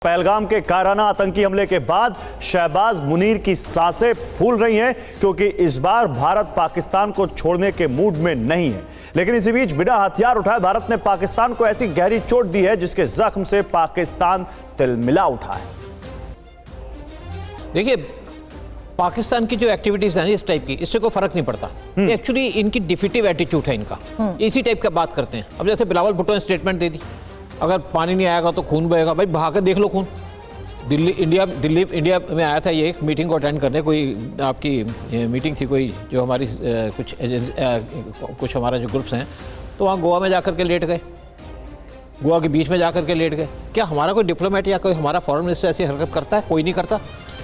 पहलगाम के कायराना आतंकी हमले के बाद शहबाज मुनीर की सांसें फूल रही हैं क्योंकि इस बार भारत पाकिस्तान को छोड़ने के मूड में नहीं है। लेकिन इसी बीच बिना हथियार उठाए भारत ने पाकिस्तान को ऐसी गहरी चोट दी है जिसके जख्म से पाकिस्तान तिलमिला उठा है। देखिए, पाकिस्तान की जो एक्टिविटीज हैं इस टाइप की, इससे कोई फर्क नहीं पड़ता। एक्चुअली इनकी डिफिटिव एटीट्यूड है इनका। इसी टाइप का बात करते हैं। अब जैसे बिलावल भुट्टो ने स्टेटमेंट दे दी, अगर पानी नहीं आएगा तो खून बहेगा। भाई बहा के देख लो खून। दिल्ली इंडिया में आया था ये एक मीटिंग को अटेंड करने, कोई आपकी मीटिंग थी कोई, जो हमारी कुछ हमारे जो ग्रुप्स हैं, तो वहाँ गोवा में जाकर के लेट गए, गोवा के बीच में जाकर के लेट गए। क्या हमारा कोई डिप्लोमेट या कोई हमारा फॉरेन मिनिस्टर ऐसी हरकत करता है? कोई नहीं करता।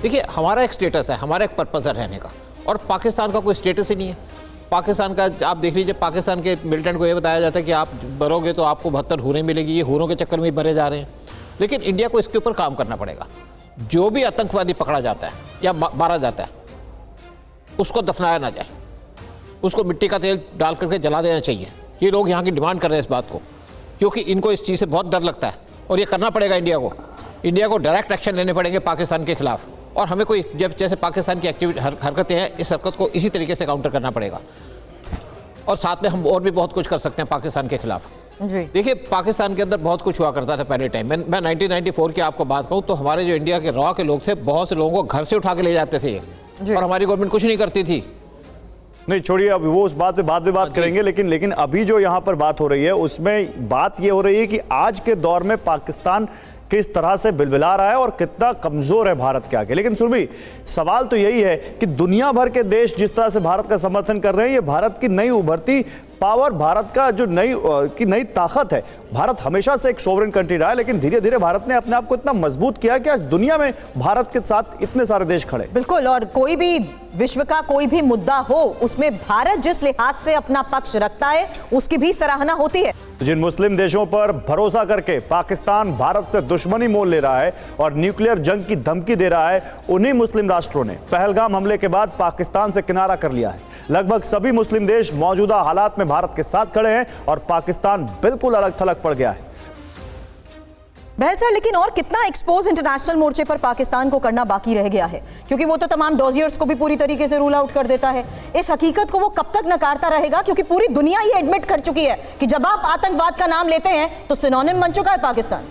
देखिए, हमारा एक स्टेटस है, हमारा एक पर्पज़ है रहने का, और पाकिस्तान का कोई स्टेटस ही नहीं है। पाकिस्तान का आप देख लीजिए, पाकिस्तान के मिलिटेंट को ये बताया जाता है कि आप मरोगे तो आपको 72 हूरें मिलेगी। ये हूरों के चक्कर में ही मरे जा रहे हैं। लेकिन इंडिया को इसके ऊपर काम करना पड़ेगा। जो भी आतंकवादी पकड़ा जाता है या मारा जाता है, उसको दफनाया ना जाए, उसको मिट्टी का तेल डाल करके जला देना चाहिए। ये लोग यहाँ की डिमांड कर रहे हैं इस बात को, क्योंकि इनको इस चीज़ से बहुत डर लगता है, और ये करना पड़ेगा इंडिया को डायरेक्ट एक्शन लेने पड़ेंगे पाकिस्तान के खिलाफ। और हमें कोई जब जैसे पाकिस्तान की एक्टिविटी हरकतें हैं, इस हरकत को इसी तरीके से काउंटर करना पड़ेगा। और साथ में हम और भी बहुत कुछ कर सकते हैं पाकिस्तान के खिलाफ। देखिए, पाकिस्तान के अंदर बहुत कुछ हुआ करता था पहले टाइम में। मैं 1994 की आपको बात कहूँ तो हमारे जो इंडिया के रॉ के लोग थे, बहुत से लोगों को घर से उठा के ले जाते थे, और हमारी गवर्नमेंट कुछ नहीं करती थी। नहीं, छोड़िए, अभी वो उस बात पे बाद में बात करेंगे। लेकिन अभी जो यहाँ पर बात हो रही है उसमें बात ये हो रही है कि आज के दौर में पाकिस्तान किस तरह से बिलबिला रहा है और कितना कमजोर है भारत के आगे। लेकिन सुरभि, सवाल तो यही है कि दुनिया भर के देश जिस तरह से भारत का समर्थन कर रहे हैं, ये भारत की नई उभरती पावर, भारत का जो नई ताकत है। भारत हमेशा से एक सोवरेन कंट्री रहा है, लेकिन धीरे धीरे भारत ने अपने आप को इतना मजबूत किया कि आज दुनिया में भारत के साथ इतने सारे देश खड़े। बिल्कुल, और कोई भी विश्व का कोई भी मुद्दा हो, उसमें भारत जिस लिहाज से अपना पक्ष रखता है उसकी भी सराहना होती है। जिन मुस्लिम देशों पर भरोसा करके पाकिस्तान भारत से दुश्मनी मोल ले रहा है और न्यूक्लियर जंग की धमकी दे रहा है, उन्हीं मुस्लिम राष्ट्रों ने पहलगाम हमले के बाद पाकिस्तान से किनारा कर लिया है। लगभग सभी मुस्लिम देश मौजूदा हालात में भारत के साथ खड़े हैं और पाकिस्तान बिल्कुल अलग थलग पड़ गया है। बहल सर, लेकिन और कितना एक्सपोज इंटरनेशनल मोर्चे पर पाकिस्तान को करना बाकी रह गया है? क्योंकि वो तो तमाम डॉजियर्स को भी पूरी तरीके से रूल आउट कर देता है। इस हकीकत को वो कब तक नकारता रहेगा? क्योंकि पूरी दुनिया ये एडमिट कर चुकी है कि जब आप आतंकवाद का नाम लेते हैं तो सिनोनिम बन चुका है पाकिस्तान।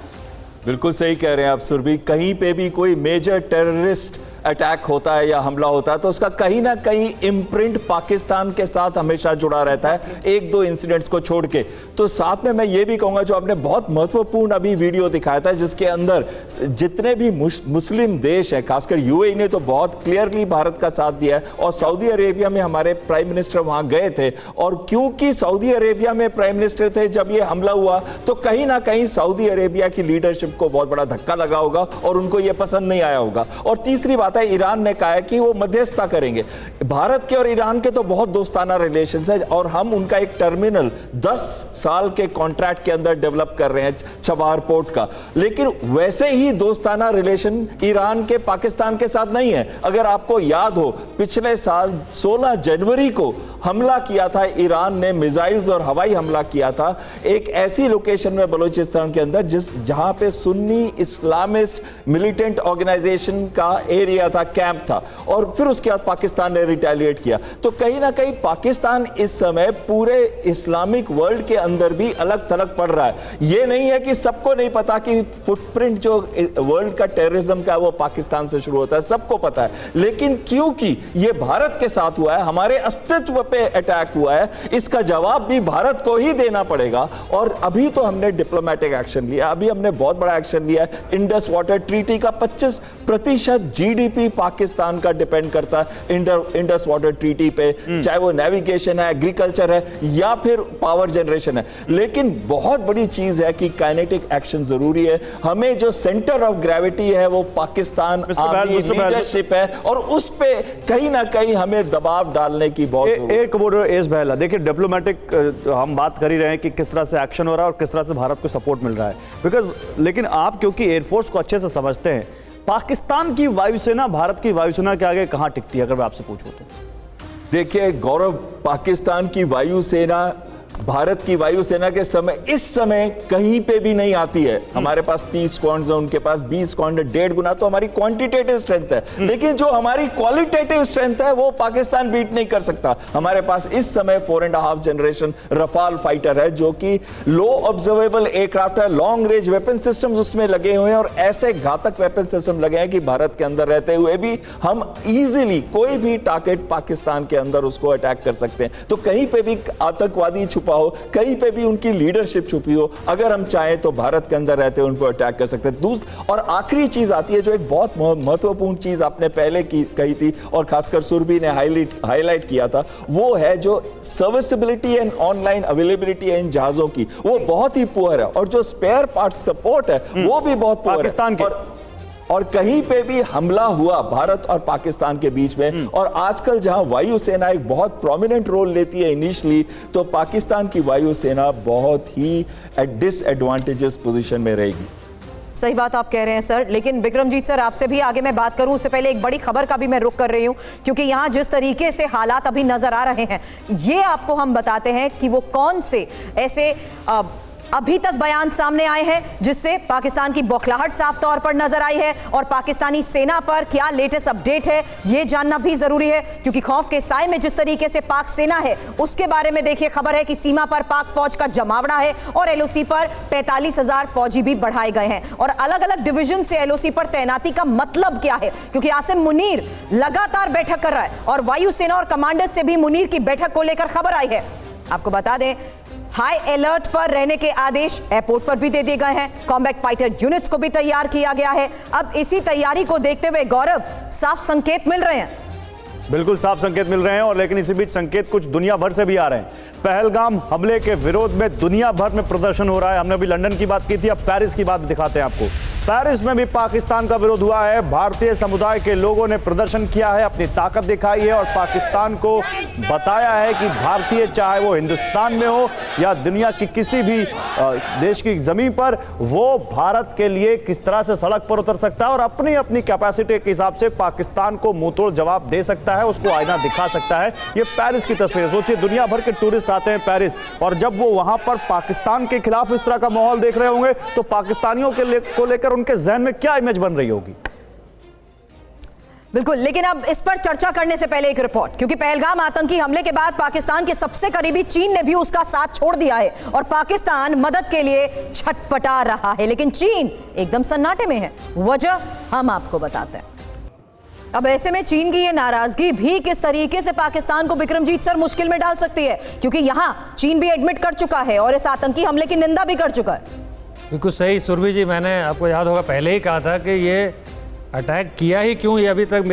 बिल्कुल सही कह रहे हैं आप सुरभि। कहीं पे भी कोई मेजर टेररिस्ट अटैक होता है या हमला होता है तो उसका कहीं ना कहीं इम्प्रिंट पाकिस्तान के साथ हमेशा जुड़ा रहता है, एक दो इंसिडेंट्स को छोड़ के। तो साथ में मैं ये भी कहूंगा, जो आपने बहुत महत्वपूर्ण अभी वीडियो दिखाया था, जिसके अंदर जितने भी मुस्लिम देश हैं, खासकर यूएई ने तो बहुत क्लियरली भारत का साथ दिया है, और सऊदी अरेबिया में हमारे प्राइम मिनिस्टर वहां गए थे। और क्योंकि सऊदी अरेबिया में प्राइम मिनिस्टर थे जब ये हमला हुआ, तो कहीं ना कहीं सऊदी अरेबिया की लीडरशिप को बहुत बड़ा धक्का लगा होगा और उनको ये पसंद नहीं आया होगा। और तीसरी बात है, ईरान ने कहा है कि वो मध्यस्थता करेंगे। भारत के और ईरान के तो बहुत दोस्ताना रिलेशंस है, और हम उनका एक टर्मिनल 10 साल के कॉन्ट्रैक्ट के अंदर डेवलप कर रहे हैं, चबार पोर्ट का। लेकिन वैसे ही दोस्ताना रिलेशन ईरान के पाकिस्तान के साथ नहीं है। अगर आपको याद हो, पिछले साल 16 जनवरी को हमला किया था ईरान ने, मिसाइल्स और हवाई हमला किया था एक ऐसी लोकेशन में बलूचिस्तान के अंदर जहां पे सुन्नी इस्लामिस्ट मिलिटेंट ऑर्गेनाइजेशन का एरिया था, कैंप था, और फिर उसके बाद पाकिस्तान ने रिटेलिएट किया। तो कहीं ना कहीं पाकिस्तान इस समय पूरे इस्लामिक वर्ल्ड के अंदर भी अलग थलग पड़ रहा है। यह नहीं है कि सबको नहीं पता कि फुटप्रिंट जो वर्ल्ड का टेररिज्म का वो पाकिस्तान से शुरू होता है, सबको पता है। लेकिन क्योंकि ये भारत के साथ हुआ है, हमारे अस्तित्व पे अटैक हुआ है, इसका जवाब भी भारत को ही देना पड़ेगा। और अभी तो हमने डिप्लोमेटिक एक्शन लिया, अभी हमने बहुत बड़ा एक्शन लिया है। इंडस वाटर ट्रीटी का 25% जीडीपी पाकिस्तान का डिपेंड करता है इंडस वाटर ट्रीटी पे, चाहे वो नेविगेशन है, एग्रीकल्चर है, या फिर पावर जनरेशन है। लेकिन बहुत बड़ी चीज है कि काइनेटिक एक्शन जरूरी है। हमें जो सेंटर ऑफ ग्रेविटी है वो पाकिस्तान लीडरशिप है, और उस पे कहीं ना कहीं हमें दबाव डालने की बहुत एक एस बहला, देखिए, डिप्लोमेटिक हम बात कर ही रहे हैं कि किस तरह से एक्शन हो रहा है और किस तरह से भारत को सपोर्ट मिल रहा है, बिकॉज लेकिन आप क्योंकि एयरफोर्स को अच्छे से समझते हैं, पाकिस्तान की वायुसेना भारत की वायुसेना के आगे कहां टिकती है? अगर मैं आपसे पूछूं तो देखिए गौरव, पाकिस्तान की वायुसेना भारत की वायुसेना के समय इस समय कहीं पे भी नहीं आती है। हमारे पास 30 स्क्वाड्स है, उनके पास 20 स्क्वाड है, 1.5 गुना तो हमारी क्वांटिटेटिव स्ट्रेंथ है, लेकिन जो हमारी क्वालिटेटिव स्ट्रेंथ है वो पाकिस्तान बीट नहीं कर सकता। हमारे पास इस समय 4.5 जनरेशन रफाल फाइटर है जो कि लो ऑब्जर्वेबल एयरक्राफ्ट है, लॉन्ग रेंज वेपन सिस्टम्स उसमें लगे हुए हैं और ऐसे घातक वेपन सिस्टम लगे हैं कि भारत के अंदर रहते हुए भी हम इजीली कोई भी टारगेट पाकिस्तान के अंदर उसको अटैक कर सकते हैं। तो कहीं पे भी आतंकवादी छुपा हो, कहीं पे भी उनकी लीडरशिप छुपी हो, अगर हम चाहें तो भारत के अंदर रहते हुए उनको अटैक कर सकते हैं। और आखिरी चीज आती है जो एक बहुत महत्वपूर्ण चीज आपने पहले कही थी और खासकर सुरभि ने हाईलाइट किया था, वो है जो सर्विसेबिलिटी एंड ऑनलाइन अवेलेबिलिटी है इन जहाजों की, वो बहुत ही पुअर है और जो स्पेयर पार्ट सपोर्ट है वो भी बहुत पुअर पाकिस्तान है। और कहीं पे भी हमला हुआ भारत और पाकिस्तान के बीच में, और आजकल जहां वायुसेना एक बहुत प्रोमिनेंट रोल लेती है इनिशियली, तो पाकिस्तान की वायुसेना बहुत ही डिसएडवांटेजेस पोजीशन में रहेगी। सही बात आप कह रहे हैं सर, लेकिन विक्रमजीत सर आपसे भी आगे मैं बात करूं उससे पहले एक बड़ी खबर का भी मैं रुख कर रही हूं, क्योंकि यहां जिस तरीके से हालात अभी नजर आ रहे हैं ये आपको हम बताते हैं कि वो कौन से ऐसे अभी तक बयान सामने आए हैं जिससे पाकिस्तान की बौखलाहट साफ तौर पर नजर आई है, और पाकिस्तानी सेना पर क्या लेटेस्ट अपडेट है ये जानना भी जरूरी है, क्योंकि खौफ के साए में जिस तरीके से पाक सेना है उसके बारे में देखिए खबर है कि सीमा पर पाक फौज का जमावड़ा है और एलओसी पर 45,000 फौजी भी बढ़ाए गए हैं, और अलग अलग डिवीजन से एलओसी पर तैनाती का मतलब क्या है, क्योंकि आसिम मुनीर लगातार बैठक कर रहा है और वायुसेना और कमांडर्स से भी मुनीर की बैठक को लेकर खबर आई है। आपको बता दें हाई अलर्ट पर रहने के आदेश एयरपोर्ट पर भी दे दिए गए हैं, कॉम्बैट फाइटर यूनिट्स को भी तैयार किया गया है। अब इसी तैयारी को देखते हुए गौरव साफ संकेत मिल रहे हैं। बिल्कुल साफ संकेत मिल रहे हैं, और लेकिन इसी बीच संकेत कुछ दुनिया भर से भी आ रहे हैं। पहलगाम हमले के विरोध में दुनिया भर में प्रदर्शन हो रहा है। हमने अभी लंदन की बात की थी, अब पेरिस की बात दिखाते हैं आपको। पेरिस में भी पाकिस्तान का विरोध हुआ है। भारतीय समुदाय के लोगों ने प्रदर्शन किया है, अपनी ताकत दिखाई है और पाकिस्तान को बताया है कि भारतीय चाहे वो हिंदुस्तान में हो या दुनिया की किसी भी देश की जमीन पर, वो भारत के लिए किस तरह से सड़क पर उतर सकता है और अपनी अपनी कैपेसिटी के हिसाब से पाकिस्तान को मुंहतोड़ जवाब दे सकता है, उसको आईना दिखा सकता है। ये पेरिस की तस्वीर है। सोचिए दुनिया भर के टूरिस्ट आते हैं पेरिस, और जब वो वहां पर पाकिस्तान के खिलाफ इस तरह का माहौल देख रहे होंगे तो पाकिस्तानियों को लेकर उनके जहन में क्या इमेज बन रही होगी। बिल्कुल, लेकिन अब इस पर चर्चा करने से पहले एक रिपोर्ट, क्योंकि पहलगाम आतंकी हमले के बाद पाकिस्तान के सबसे करीबी चीन ने भी उसका साथ छोड़ दिया है और पाकिस्तान मदद के लिए छटपटा रहा है, लेकिन चीन एकदम सन्नाटे में है। वजह हम आपको बताते हैं। अब ऐसे में चीन की ये नाराजगी भी किस तरीके से पाकिस्तान को विक्रमजीत सर मुश्किल में डाल सकती है, क्योंकि यहां चीन भी एडमिट कर चुका है और इस आतंकी हमले की निंदा भी कर चुका है। बिल्कुल सही सुरभि जी, मैंने आपको याद होगा पहले ही कहा था कि ये अटैक किया ही क्यों, ये अभी तक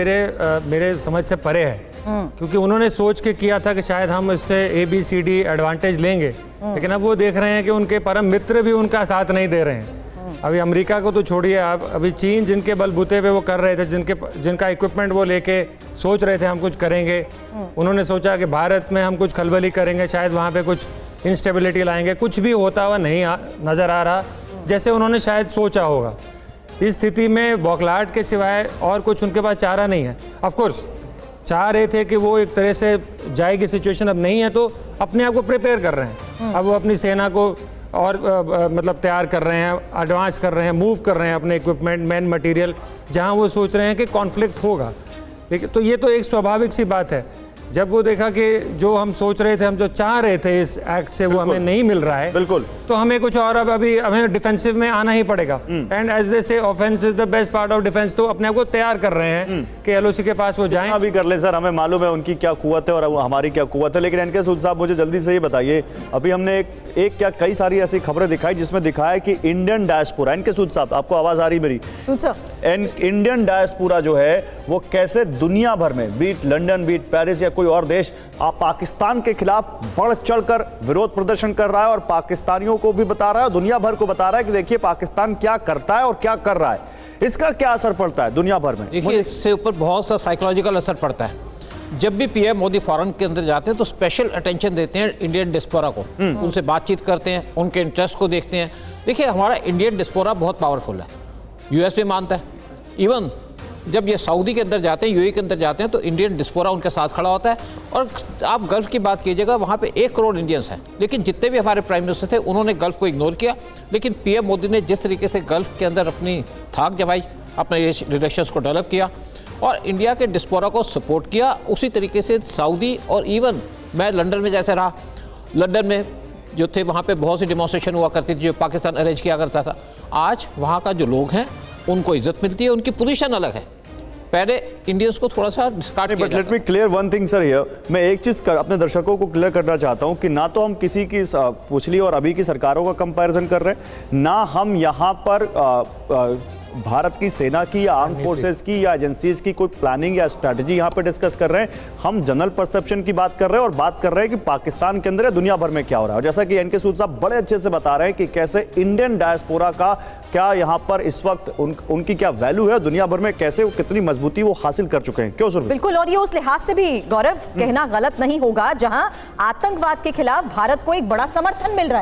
मेरे समझ से परे है, क्योंकि उन्होंने सोच के किया था कि शायद हम इससे ABCD एडवांटेज लेंगे, लेकिन अब वो देख रहे हैं कि उनके परम मित्र भी उनका साथ नहीं दे रहे हैं। अभी अमेरिका को तो छोड़िए, आप अभी चीन जिनके बलबूते पे वो कर रहे थे, जिनका इक्विपमेंट वो लेके सोच रहे थे हम कुछ करेंगे, उन्होंने सोचा कि भारत में हम कुछ खलबली करेंगे, शायद वहाँ पे कुछ इंस्टेबिलिटी लाएंगे, कुछ भी होता हुआ नहीं नज़र आ रहा जैसे उन्होंने शायद सोचा होगा। इस स्थिति में बौखलाहट के सिवाय और कुछ उनके पास चारा नहीं है। ऑफ कोर्स चाह रहे थे कि वो एक तरह से जाएगी सिचुएशन, अब नहीं है तो अपने आप को प्रिपेयर कर रहे हैं। अब वो अपनी सेना को और मतलब तैयार कर रहे हैं, एडवांस कर रहे हैं, मूव कर रहे हैं अपने इक्विपमेंट, मैन मटेरियल, जहां वो सोच रहे हैं कि कॉन्फ्लिक्ट होगा। लेकिन तो ये तो एक स्वाभाविक सी बात है। जब वो देखा कि जो हम सोच रहे थे, हम जो चाह रहे थे इस एक्ट से, वो हमें नहीं मिल रहा है, बिल्कुल, तो हमें कुछ और अब अभी हमें डिफेंसिव में आना ही पड़ेगा। एंड एज दे से offence is the best part of defence, तो अपने आप को तैयार कर रहे हैं कि LOC के पास वो जाएं। अभी कर ले सर, हमें मालूम है उनकी क्या कुव्वत है और हमारी क्या कुव्वत है, लेकिन एनके सूद साहब मुझे जल्दी से ये बताइए, अभी हमने एक क्या कई सारी ऐसी खबरें दिखाई जिसमें दिखाया कि इंडियन डायस्पोरा, एनके सूद साहब आपको आवाज आ रही मेरी? इंडियन डायस्पोरा जो है वो कैसे दुनिया भर में, बीट लंदन, बीट पेरिस या कोई और देश, पाकिस्तान के खिलाफ बढ़ चढ़कर विरोध प्रदर्शन कर रहा है और पाकिस्तानियों को भी बता रहा है, दुनिया भर को बता रहा है कि देखिए पाकिस्तान क्या करता है और क्या कर रहा है। इसका क्या असर पड़ता है दुनिया भर में? देखिए इससे ऊपर बहुत सा साइकोलॉजिकल असर पड़ता है। जब भी PM मोदी फॉरेन के अंदर जाते हैं तो स्पेशल अटेंशन देते हैं इंडियन डिस्पोरा को, उनसे बातचीत करते हैं, उनके इंटरेस्ट को देखते हैं। देखिए हमारा इंडियन डिस्पोरा बहुत पावरफुल है, US भी मानता है, इवन जब ये सऊदी के अंदर जाते हैं, यूएई के अंदर जाते हैं, तो इंडियन डिस्पोरा उनके साथ खड़ा होता है। और आप गल्फ की बात कीजिएगा, वहाँ पे 1 करोड़ इंडियंस हैं, लेकिन जितने भी हमारे प्राइम मिनिस्टर थे उन्होंने गल्फ को इग्नोर किया। लेकिन पीएम मोदी ने जिस तरीके से गल्फ के अंदर अपनी थाक जमाई, अपने रिलेशंस को डेवलप किया और इंडिया के डिस्पोरा को सपोर्ट किया, उसी तरीके से सऊदी और इवन मैं लंदन में जैसे रहा, लंदन में जो थे वहाँ पे बहुत सी डेमोन्स्ट्रेशन हुआ करती थी जो पाकिस्तान अरेंज किया करता था। आज वहाँ का जो लोग हैं उनको इज्जत मिलती है, उनकी पोजीशन अलग है। पहले इंडियंस को थोड़ा सा डिस्कार्ड किया but let me clear one thing sir here, मैं एक चीज अपने दर्शकों को क्लियर करना चाहता हूं कि ना तो हम किसी की पिछली और अभी की सरकारों का कंपैरिजन कर रहे हैं, ना हम यहां पर भारत की सेना की या आर्म फोर्सेस की या एजेंसीज की कोई प्लानिंग या स्ट्रैटेजी यहां पे डिस्कस कर रहे हैं। हम जनरल परसेप्शन की बात कर रहे हैं और बात कर रहे हैं कि पाकिस्तान के अंदर या दुनिया भर में क्या हो रहा है। और जैसा कि एनके सूद साहब बड़े अच्छे से बता रहे हैं कि कैसे इंडियन डायस्पोरा का क्या यहां पर इस वक्त उनकी क्या वैल्यू है दुनिया भर में, कैसे कितनी मजबूती वो हासिल कर चुके हैं। क्यों सर? बिल्कुल, और ये उस लिहाज से भी गौरव कहना गलत नहीं होगा जहां आतंकवाद के खिलाफ भारत को एक बड़ा समर्थन मिल रहा है।